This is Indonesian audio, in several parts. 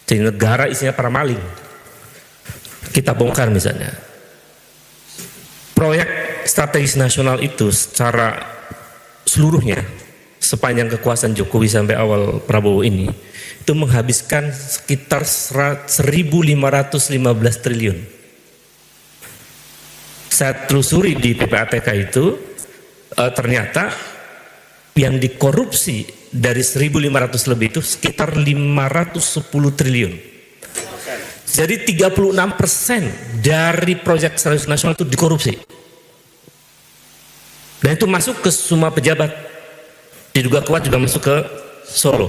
Jadi negara isinya para maling. Kita bongkar misalnya. Proyek strategis nasional itu secara seluruhnya sepanjang kekuasaan Jokowi sampai awal Prabowo ini itu menghabiskan sekitar 1.515 triliun. Saya telusuri di PPATK itu ternyata yang dikorupsi dari 1.500 lebih itu sekitar 510 triliun. Jadi 36% dari proyek strategis nasional itu dikorupsi. Dan itu masuk ke semua pejabat. Diduga kuat juga masuk ke Solo.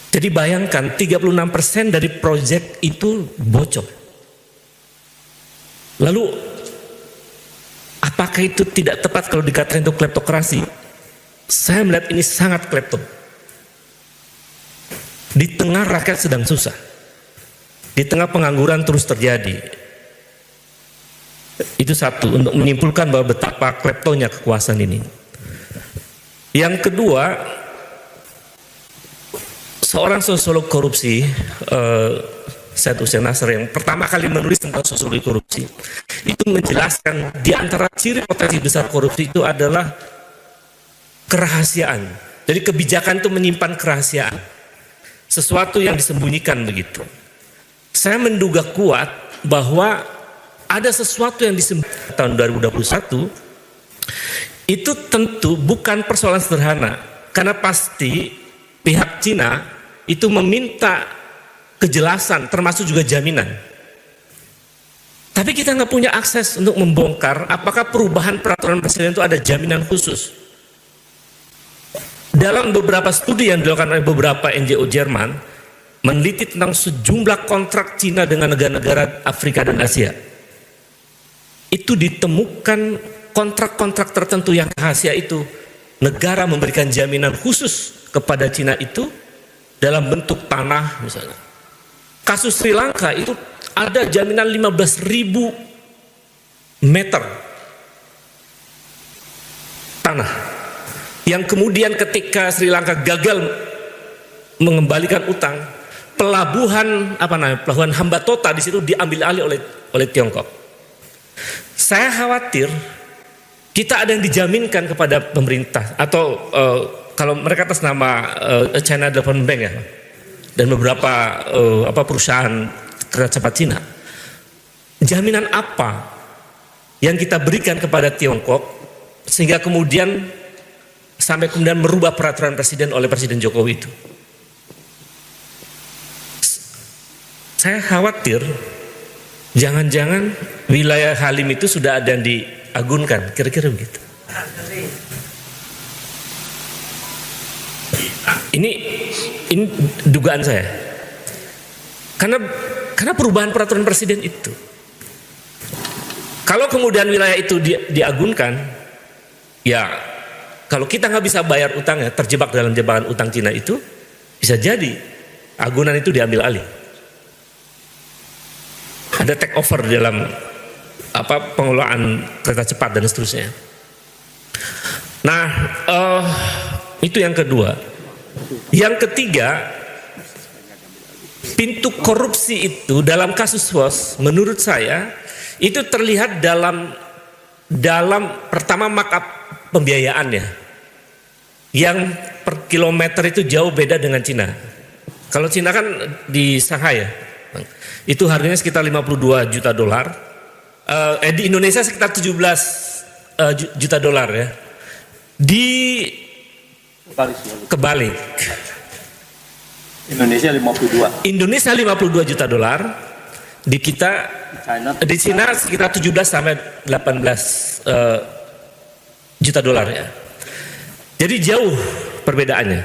Jadi bayangkan 36% dari proyek itu bocor. Lalu apakah itu tidak tepat kalau dikatakan itu kleptokrasi? Saya melihat ini sangat klepto. Di tengah rakyat sedang susah, di tengah pengangguran terus terjadi. Itu satu, untuk menyimpulkan bahwa betapa kleptonya kekuasaan ini. Yang kedua, seorang sosiolog korupsi, Syed Hussein Nasr, yang pertama kali menulis tentang sosiologi korupsi, itu menjelaskan di antara ciri potensi besar korupsi itu adalah kerahasiaan. Jadi kebijakan itu menyimpan kerahasiaan, sesuatu yang disembunyikan begitu. Saya menduga kuat bahwa ada sesuatu yang disembunyikan tahun 2021, itu tentu bukan persoalan sederhana, karena pasti pihak Cina itu meminta kejelasan, termasuk juga jaminan. Tapi kita nggak punya akses untuk membongkar apakah perubahan peraturan presiden itu ada jaminan khusus. Dalam beberapa studi yang dilakukan oleh beberapa NGO Jerman, meneliti tentang sejumlah kontrak Cina dengan negara-negara Afrika dan Asia, itu ditemukan kontrak-kontrak tertentu yang rahasia itu negara memberikan jaminan khusus kepada Cina itu dalam bentuk tanah misalnya. Kasus Sri Lanka itu ada jaminan 15.000 meter tanah yang kemudian ketika Sri Lanka gagal mengembalikan utang, pelabuhan Hambantota di situ diambil alih oleh Tiongkok. Saya khawatir kita ada yang dijaminkan kepada pemerintah atau kalau mereka atas nama China Development Bank ya, dan beberapa perusahaan kereta cepat Cina. Jaminan apa yang kita berikan kepada Tiongkok sehingga kemudian sampai kemudian merubah peraturan presiden oleh Presiden Jokowi itu? Saya khawatir jangan-jangan wilayah Halim itu sudah ada yang diagunkan, kira-kira begitu. Ini dugaan saya. Karena perubahan peraturan presiden itu. Kalau kemudian wilayah itu diagunkan, ya kalau kita nggak bisa bayar utangnya, terjebak dalam jebakan utang Cina itu, bisa jadi agunan itu diambil alih. Ada take over dalam pengelolaan kereta cepat dan seterusnya. Nah, itu yang kedua. Yang ketiga, pintu korupsi itu dalam kasus WOS menurut saya itu terlihat dalam pertama markup pembiayaannya yang per kilometer itu jauh beda dengan Cina. Kalau Cina kan di Shanghai ya, itu harganya sekitar 52 juta dolar. Di Indonesia sekitar 17 juta dolar ya. Di kebalik. Indonesia 52 juta dolar, di kita di Cina sekitar 17 sampai 18 juta dolar ya. Jadi jauh perbedaannya.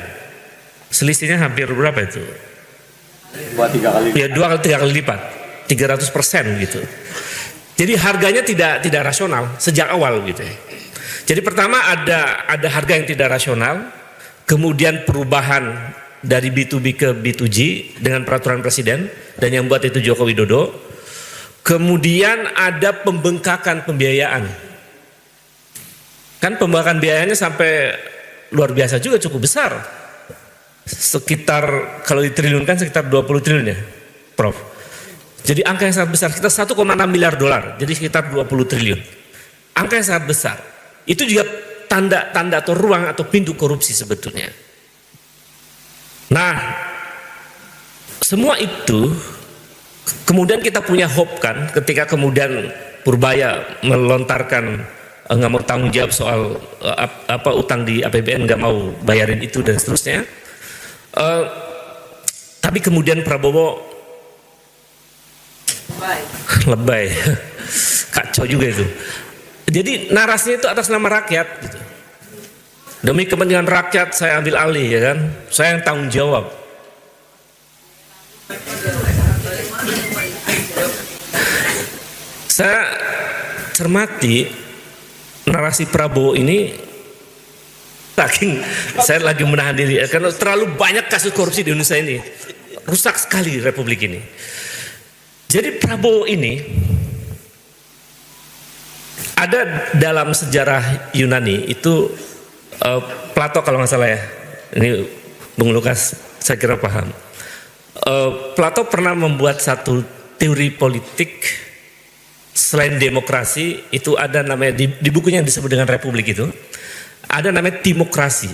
Selisihnya hampir berapa itu? 2-3 kali. Ya 2-3 kali lipat, 300% gitu. Jadi harganya tidak rasional sejak awal gitu ya. Jadi pertama ada harga yang tidak rasional, kemudian perubahan dari B2B ke B2G dengan peraturan presiden dan yang buat itu Joko Widodo. Kemudian ada pembengkakan pembiayaan. Kan pembengkakan biayanya sampai luar biasa juga, cukup besar. sekitar kalau ditriliunkan sekitar 20 triliun ya, Prof. Jadi angka yang sangat besar, sekitar 1,6 miliar dolar, jadi sekitar 20 triliun. Angka yang sangat besar. Itu juga tanda atau ruang atau pintu korupsi sebetulnya. Nah, semua itu kemudian kita punya hope kan, ketika kemudian Purbaya melontarkan nggak mau tanggung jawab soal utang di APBN, nggak mau bayarin itu dan seterusnya. Tapi kemudian Prabowo lebay, kacau juga itu. Jadi narasinya itu atas nama rakyat. Gitu. Demi kepentingan rakyat saya ambil alih, ya kan? Saya yang tanggung jawab. Saya cermati narasi Prabowo ini, saking saya lagi menahan diri karena terlalu banyak kasus korupsi di Indonesia ini, rusak sekali Republik ini. Jadi Prabowo ini ada dalam sejarah Yunani itu Plato kalau nggak salah ya, ini Bung Lukas saya kira paham. Plato pernah membuat satu teori politik selain demokrasi, itu ada namanya di bukunya yang disebut dengan Republik itu ada namanya timokrasi,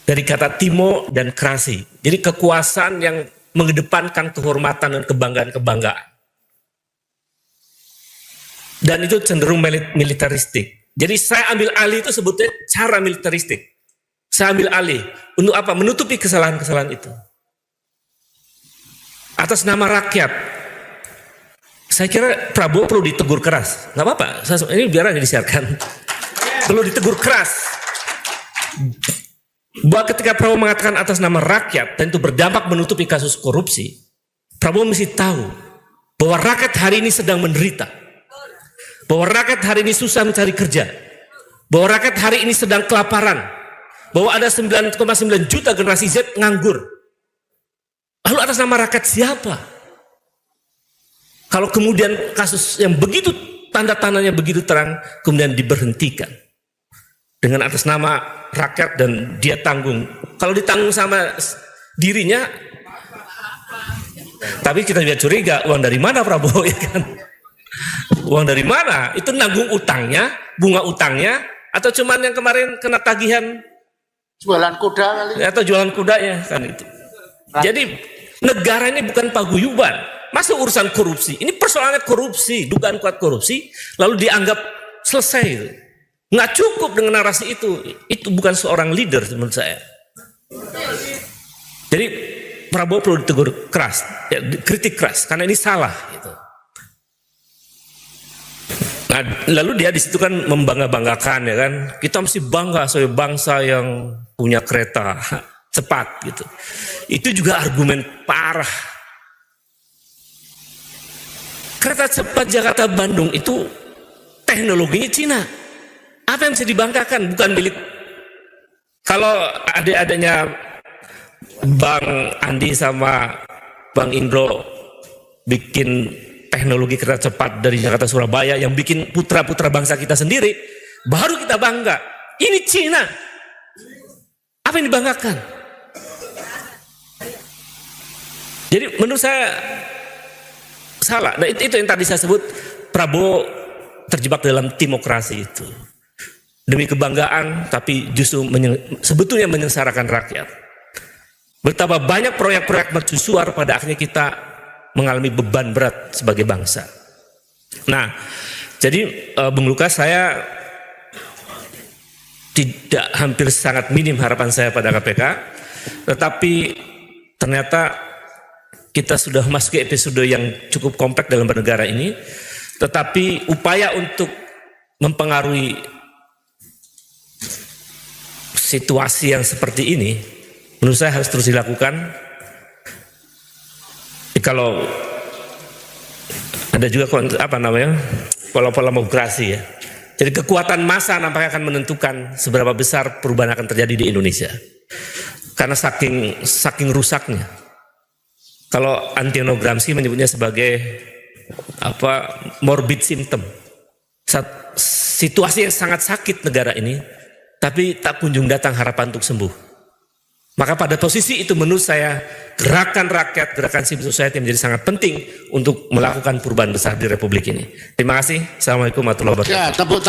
dari kata timo dan krasi, jadi kekuasaan yang mengedepankan kehormatan dan kebanggaan-kebanggaan, dan itu cenderung militeristik. Jadi saya ambil alih itu sebutnya cara militeristik. Saya ambil alih untuk apa? Menutupi kesalahan-kesalahan itu atas nama rakyat. Saya kira Prabowo perlu ditegur keras. Nggak apa-apa, ini biar aja disiarkan. Perlu ditegur keras. Bahwa ketika Prabowo mengatakan atas nama rakyat dan itu berdampak menutupi kasus korupsi, Prabowo mesti tahu bahwa rakyat hari ini sedang menderita. Bahwa rakyat hari ini susah mencari kerja. Bahwa rakyat hari ini sedang kelaparan. Bahwa ada 9,9 juta generasi Z nganggur. Lalu atas nama rakyat siapa? Kalau kemudian kasus yang begitu tanda-tandanya begitu terang kemudian diberhentikan dengan atas nama rakyat dan dia tanggung. Kalau ditanggung sama dirinya, tapi kita juga curiga uang dari mana Prabowo, ya kan? Uang dari mana? Itu nanggung utangnya, bunga utangnya, atau cuman yang kemarin kena tagihan jualan kuda kali, atau jualan kudanya kan itu. Jadi negara ini bukan paguyuban. Masuk urusan korupsi, ini persoalannya korupsi, dugaan kuat korupsi, lalu dianggap selesai. Nggak cukup dengan narasi itu bukan seorang leader menurut saya. Jadi Prabowo perlu ditegur keras, ya, kritik keras, karena ini salah. Gitu. Nah, lalu dia di situ kan membangga-banggakan, ya kan, kita mesti bangga sebagai bangsa yang punya kereta cepat gitu. Itu juga argumen parah. Kereta cepat Jakarta-Bandung itu teknologinya Cina. Apa yang bisa dibanggakan? Bukan milik. Kalau adanya Bang Andi sama Bang Indro bikin teknologi kereta cepat dari Jakarta Surabaya yang bikin putra-putra bangsa kita sendiri, baru kita bangga. Ini Cina. Apa yang dibanggakan? Jadi menurut saya salah. Nah, itu yang tadi saya sebut Prabowo terjebak dalam timokrasi itu. Demi kebanggaan, tapi justru sebetulnya menyengsarakan rakyat. Betapa banyak proyek-proyek mercusuar pada akhirnya kita mengalami beban berat sebagai bangsa. Nah, jadi Bung Lukas, saya tidak hampir sangat minim harapan saya pada KPK, tetapi ternyata kita sudah masuk ke episode yang cukup kompleks dalam bernegara ini, tetapi upaya untuk mempengaruhi situasi yang seperti ini, menurut saya harus terus dilakukan. Kalau ada juga pola-pola demokrasi ya. Jadi kekuatan massa nampaknya akan menentukan seberapa besar perubahan akan terjadi di Indonesia. Karena saking rusaknya. Kalau Antonio Gramsci menyebutnya sebagai morbid symptom. Situasi yang sangat sakit negara ini, tapi tak kunjung datang harapan untuk sembuh. Maka pada posisi itu menurut saya gerakan rakyat, gerakan civil society menjadi sangat penting untuk melakukan perubahan besar di Republik ini. Terima kasih. Assalamualaikum warahmatullahi wabarakatuh. Ya, tepuk tangan.